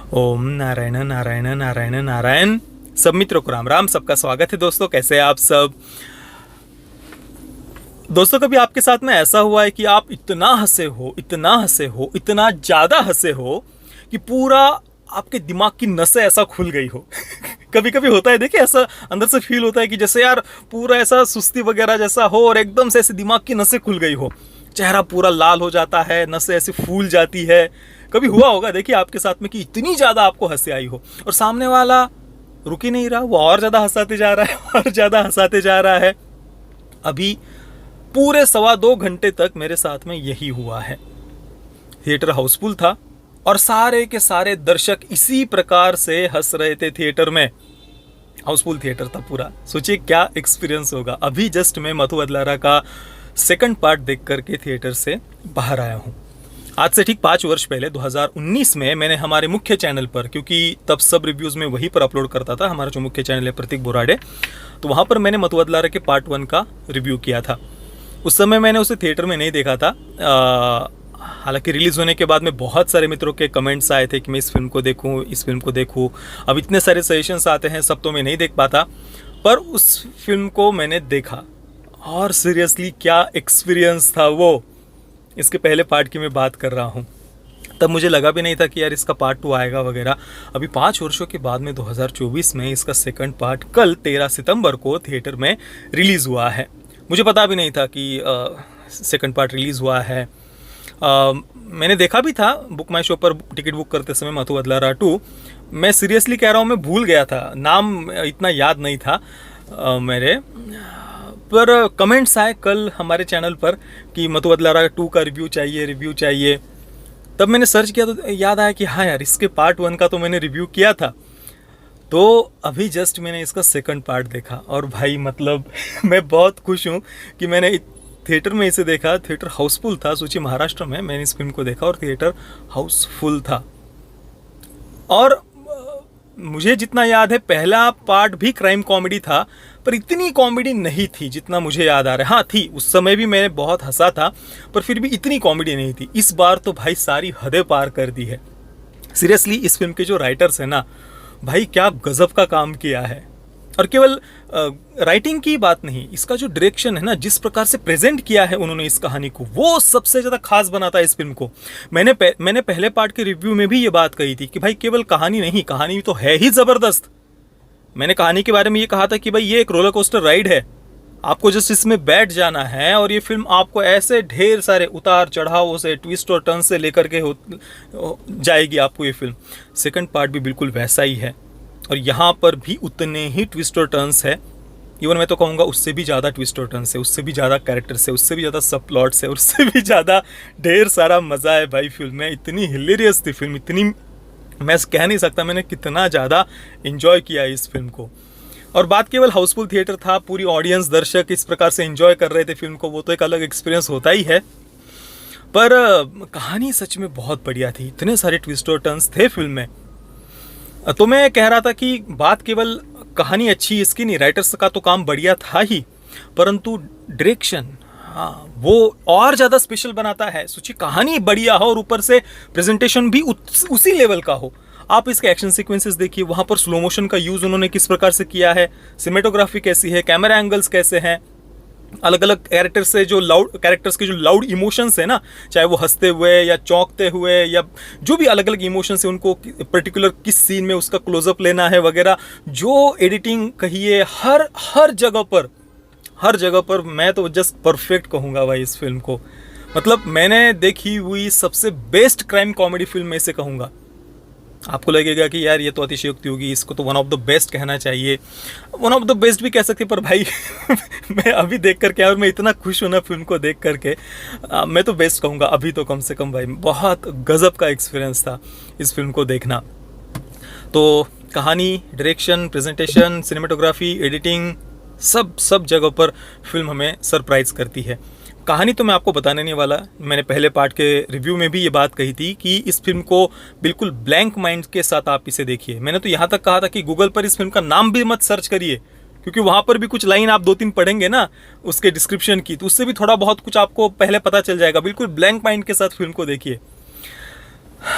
ओम नारायण नारायण नारायण नारायण। सब मित्रों को राम राम। सबका स्वागत है दोस्तों। कैसे हैं आप सब दोस्तों? कभी आपके साथ में ऐसा हुआ है कि आप इतना हंसे हो, इतना हंसे हो, इतना ज़्यादा हंसे हो कि पूरा आपके दिमाग की नसें ऐसा खुल गई हो? कभी कभी होता है, देखिए, ऐसा अंदर से फील होता है कि जैसे यार पूरा ऐसा सुस्ती वगैरह जैसा हो और एकदम से ऐसे दिमाग की नसें खुल गई हो, चेहरा पूरा लाल हो जाता है, नसें ऐसे फूल जाती है। कभी हुआ होगा देखिए आपके साथ में कि इतनी ज़्यादा आपको हंसी आई हो और सामने वाला रुक ही नहीं रहा, वो और ज़्यादा हंसाते जा रहा है और ज़्यादा हंसाते जा रहा है। अभी पूरे 2.25 घंटे तक मेरे साथ में यही हुआ है। थिएटर हाउसफुल था और सारे के सारे दर्शक इसी प्रकार से हंस रहे थे थिएटर में। हाउसफुल थिएटर था पूरा। सोचिए क्या एक्सपीरियंस होगा। अभी जस्ट मैं मधु अदलारा का सेकंड पार्ट देख करके थिएटर से बाहर आया हूँ। आज से ठीक 5 वर्ष पहले 2019 में मैंने हमारे मुख्य चैनल पर, क्योंकि तब सब रिव्यूज़ में वहीं पर अपलोड करता था, हमारा जो मुख्य चैनल है प्रतीक बोराडे, तो वहाँ पर मैंने मधु अदलारा के पार्ट 1 का रिव्यू किया था। उस समय मैंने उसे थिएटर में नहीं देखा था। हालांकि रिलीज़ होने के बाद में बहुत सारे मित्रों के कमेंट्स आए थे कि मैं इस फिल्म को देखूं, इस फिल्म को देखूं। अब इतने सारे सजेशंस आते हैं, सब तो मैं नहीं देख पाता, पर उस फिल्म को मैंने देखा और सीरियसली क्या एक्सपीरियंस था वो। इसके पहले पार्ट की मैं बात कर रहा हूँ। तब मुझे लगा भी नहीं था कि यार इसका पार्ट 2 आएगा वगैरह। अभी 5 वर्षों के बाद में 2024 में इसका सेकंड पार्ट कल 13 सितंबर को थिएटर में रिलीज़ हुआ है। मुझे पता भी नहीं था कि सेकंड पार्ट रिलीज़ हुआ है। मैंने देखा भी था बुक माई शो पर टिकट बुक करते समय मधु अदलारा 2। मैं सीरियसली कह रहा हूँ, मैं भूल गया था, नाम इतना याद नहीं था मेरे। पर कमेंट्स आए कल हमारे चैनल पर कि मधु अदलारा 2 का रिव्यू चाहिए। तब मैंने सर्च किया तो याद आया कि हाँ यार, इसके पार्ट 1 का तो मैंने रिव्यू किया था। तो अभी जस्ट मैंने इसका सेकंड पार्ट देखा और भाई मतलब मैं बहुत खुश हूँ कि मैंने थिएटर में इसे देखा। थिएटर हाउसफुल था। सोचिए, महाराष्ट्र में मैंने इस फिल्म को देखा और थिएटर हाउसफुल था। और मुझे जितना याद है पहला पार्ट भी क्राइम कॉमेडी था, पर इतनी कॉमेडी नहीं थी जितना मुझे याद आ रहा है। हाँ थी, उस समय भी मैंने बहुत हंसा था, पर फिर भी इतनी कॉमेडी नहीं थी। इस बार तो भाई सारी हदें पार कर दी है। सीरियसली इस फिल्म के जो राइटर्स हैं ना भाई, क्या गजब का काम किया है। और केवल राइटिंग की बात नहीं, इसका जो डायरेक्शन है ना, जिस प्रकार से प्रेजेंट किया है उन्होंने इस कहानी को, वो सबसे ज़्यादा खास बनाता है इस फिल्म को। मैंने पहले पार्ट के रिव्यू में भी ये बात कही थी कि भाई केवल कहानी नहीं, कहानी तो है ही ज़बरदस्त। मैंने कहानी के बारे में ये कहा था कि भाई ये एक रोलर कोस्टर राइड है, आपको जस्ट इसमें बैठ जाना है और ये फिल्म आपको ऐसे ढेर सारे उतार चढ़ावों से, ट्विस्ट और टर्न से लेकर के जाएगी आपको ये फिल्म। सेकंड पार्ट भी बिल्कुल वैसा ही है और यहाँ पर भी उतने ही ट्विस्ट और टर्न्स है। इवन मैं तो कहूँगा उससे भी ज़्यादा ट्विस्ट और टर्न्स है, उससे भी ज़्यादा कैरेक्टर्स है, उससे भी ज़्यादा सब प्लॉट्स है, उससे भी ज़्यादा ढेर सारा मज़ा है भाई फिल्म में। इतनी हिलेरियस थी फिल्म, इतनी मैं कह नहीं सकता मैंने कितना ज़्यादा इन्जॉय किया इस फिल्म को। और बात केवल हाउसफुल थिएटर था, पूरी ऑडियंस, दर्शक इस प्रकार से एंजॉय कर रहे थे फिल्म को, वो तो एक अलग एक्सपीरियंस होता ही है। पर कहानी सच में बहुत बढ़िया थी, इतने सारे ट्विस्ट और टर्न्स थे फिल्म में। तो मैं कह रहा था कि बात केवल कहानी अच्छी इसकी नहीं, राइटर्स का तो काम बढ़िया था ही, परंतु डायरेक्शन, हाँ, वो और ज़्यादा स्पेशल बनाता है। सोचिए कहानी बढ़िया हो और ऊपर से प्रेजेंटेशन भी उसी लेवल का हो। आप इसके एक्शन सीक्वेंसेस देखिए, वहाँ पर स्लो मोशन का यूज़ उन्होंने किस प्रकार से किया है, सिनेमेटोग्राफी कैसी है, कैमरा एंगल्स कैसे हैं, अलग अलग कैरेक्टर्स से जो कैरेक्टर्स के जो लाउड इमोशंस है ना, चाहे वो हंसते हुए या चौंकते हुए या जो भी अलग अलग इमोशंस है, उनको पर्टिकुलर किस सीन में उसका क्लोजअप लेना है वगैरह, जो एडिटिंग कहिए, हर जगह पर मैं तो जस्ट परफेक्ट कहूँगा भाई इस फिल्म को। मतलब मैंने देखी हुई सबसे बेस्ट क्राइम कॉमेडी फिल्म में से कहूँगा। आपको लगेगा कि यार ये तो अतिशयोक्ति होगी, इसको तो वन ऑफ द बेस्ट कहना चाहिए, वन ऑफ द बेस्ट भी कह सकते, पर भाई मैं अभी देख करके और मैं इतना खुश हूँ ना फिल्म को देख करके, मैं तो बेस्ट कहूँगा अभी तो कम से कम। भाई बहुत गजब का एक्सपीरियंस था इस फिल्म को देखना। तो कहानी, डायरेक्शन, प्रेजेंटेशन, सिनेमेटोग्राफी, एडिटिंग, सब जगह पर फिल्म हमें सरप्राइज करती है। कहानी तो मैं आपको बताने नहीं वाला, मैंने पहले पार्ट के रिव्यू में भी ये बात कही थी कि इस फिल्म को बिल्कुल ब्लैंक माइंड के साथ आप इसे देखिए। मैंने तो यहाँ तक कहा था कि गूगल पर इस फिल्म का नाम भी मत सर्च करिए, क्योंकि वहाँ पर भी कुछ लाइन आप 2-3 पढ़ेंगे ना उसके डिस्क्रिप्शन की, तो उससे भी थोड़ा बहुत कुछ आपको पहले पता चल जाएगा। बिल्कुल ब्लैंक माइंड के साथ फिल्म को देखिए।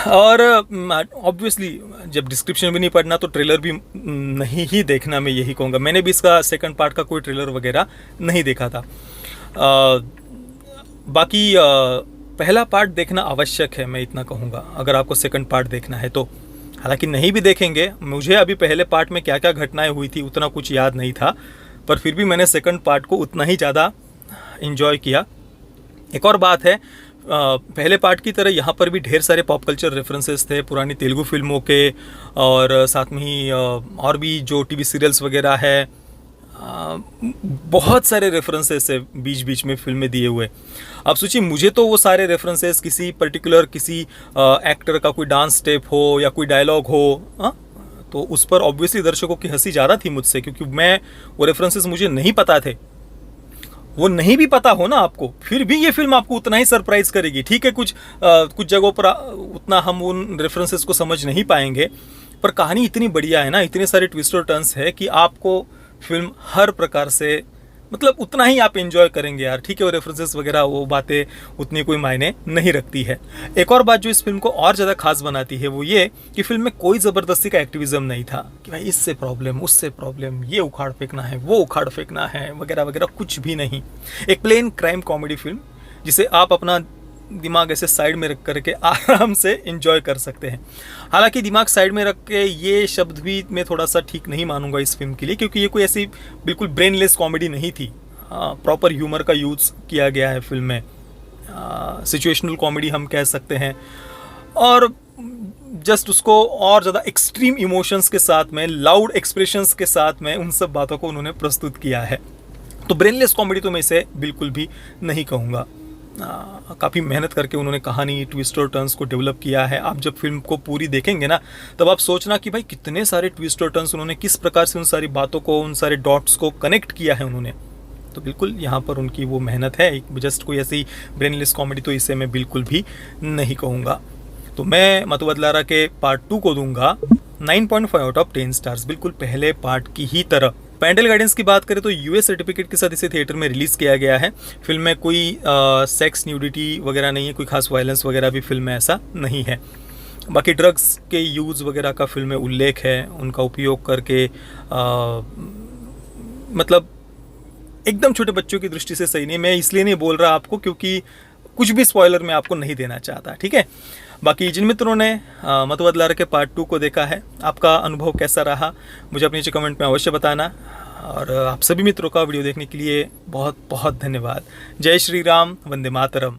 और ऑब्वियसली जब डिस्क्रिप्शन भी नहीं पढ़ना तो ट्रेलर भी नहीं ही देखना, मैं यही कहूँगा। मैंने भी इसका सेकंड पार्ट का कोई ट्रेलर वगैरह नहीं देखा था। बाकी पहला पार्ट देखना आवश्यक है, मैं इतना कहूँगा, अगर आपको सेकंड पार्ट देखना है तो। हालांकि नहीं भी देखेंगे, मुझे अभी पहले पार्ट में क्या क्या घटनाएं हुई थी उतना कुछ याद नहीं था, पर फिर भी मैंने सेकंड पार्ट को उतना ही ज़्यादा इन्जॉय किया। एक और बात है, पहले पार्ट की तरह यहाँ पर भी ढेर सारे पॉप कल्चर रेफरेंसेस थे पुरानी तेलुगु फिल्मों के, और साथ में ही और भी जो टीवी सीरियल्स वगैरह है, बहुत सारे रेफरेंसेस है बीच बीच में फिल्म में दिए हुए। अब सोचिए, मुझे तो वो सारे रेफरेंसेस किसी पर्टिकुलर किसी एक्टर का कोई डांस स्टेप हो या कोई डायलॉग हो, तो उस पर ऑब्वियसली दर्शकों की हंसी ज़्यादा थी मुझसे, क्योंकि मैं वो रेफरेंसेस मुझे नहीं पता थे। वो नहीं भी पता हो ना आपको, फिर भी ये फिल्म आपको उतना ही सरप्राइज करेगी। ठीक है, कुछ जगहों पर उतना हम उन रेफरेंसेस को समझ नहीं पाएंगे, पर कहानी इतनी बढ़िया है ना, इतने सारे ट्विस्ट और टर्न्स है कि आपको फिल्म हर प्रकार से, मतलब उतना ही आप एंजॉय करेंगे यार। ठीक है, वो रेफरेंसेस वगैरह वो बातें उतनी कोई मायने नहीं रखती है। एक और बात जो इस फिल्म को और ज़्यादा खास बनाती है वो ये कि फिल्म में कोई ज़बरदस्ती का एक्टिविज्म नहीं था कि भाई इससे प्रॉब्लम उससे प्रॉब्लम, ये उखाड़ फेंकना है वो उखाड़ फेंकना है वगैरह वगैरह, कुछ भी नहीं। एक प्लेन क्राइम कॉमेडी फिल्म जिसे आप अपना दिमाग ऐसे साइड में रख करके आराम से एंजॉय कर सकते हैं। हालांकि दिमाग साइड में रख के ये शब्द भी मैं थोड़ा सा ठीक नहीं मानूंगा इस फिल्म के लिए, क्योंकि ये कोई ऐसी बिल्कुल ब्रेनलेस कॉमेडी नहीं थी। प्रॉपर ह्यूमर का यूज़ किया गया है फिल्म में, सिचुएशनल कॉमेडी हम कह सकते हैं, और जस्ट उसको और ज़्यादा एक्सट्रीम इमोशंस के साथ में, लाउड एक्सप्रेशंस के साथ में उन सब बातों को उन्होंने प्रस्तुत किया है। तो ब्रेनलेस कॉमेडी तो मैं इसे बिल्कुल भी नहीं कहूँगा। काफ़ी मेहनत करके उन्होंने कहानी, ट्विस्ट और टर्न्स को डेवलप किया है। आप जब फिल्म को पूरी देखेंगे ना, तब आप सोचना कि भाई कितने सारे ट्विस्ट और टर्न्स उन्होंने किस प्रकार से उन सारी बातों को, उन सारे डॉट्स को कनेक्ट किया है उन्होंने। तो बिल्कुल यहाँ पर उनकी वो मेहनत है। जस्ट कोई ऐसी ब्रेनलेस कॉमेडी तो इसे मैं बिल्कुल भी नहीं कहूँगा। तो मैं मतु बदलारा के पार्ट 2 को दूंगा 9.5 आउट ऑफ 10 स्टार्स, बिल्कुल पहले पार्ट की ही तरह। पेरेंटल गाइडेंस की बात करें तो यूएस सर्टिफिकेट के साथ इसे थिएटर में रिलीज़ किया गया है। फिल्म में कोई सेक्स, न्यूडिटी वगैरह नहीं है, कोई खास वायलेंस वगैरह भी फिल्म में ऐसा नहीं है। बाकी ड्रग्स के यूज़ वगैरह का फिल्म में उल्लेख है, उनका उपयोग करके मतलब एकदम छोटे बच्चों की दृष्टि से सही नहीं। मैं इसलिए नहीं बोल रहा आपको क्योंकि कुछ भी स्पॉइलर मैं आपको नहीं देना चाहता, ठीक है। बाकी जिन मित्रों ने मतु बदलारा के पार्ट 2 को देखा है, आपका अनुभव कैसा रहा मुझे अपने नीचे कमेंट में अवश्य बताना। और आप सभी मित्रों का वीडियो देखने के लिए बहुत बहुत धन्यवाद। जय श्री राम, वंदे मातरम।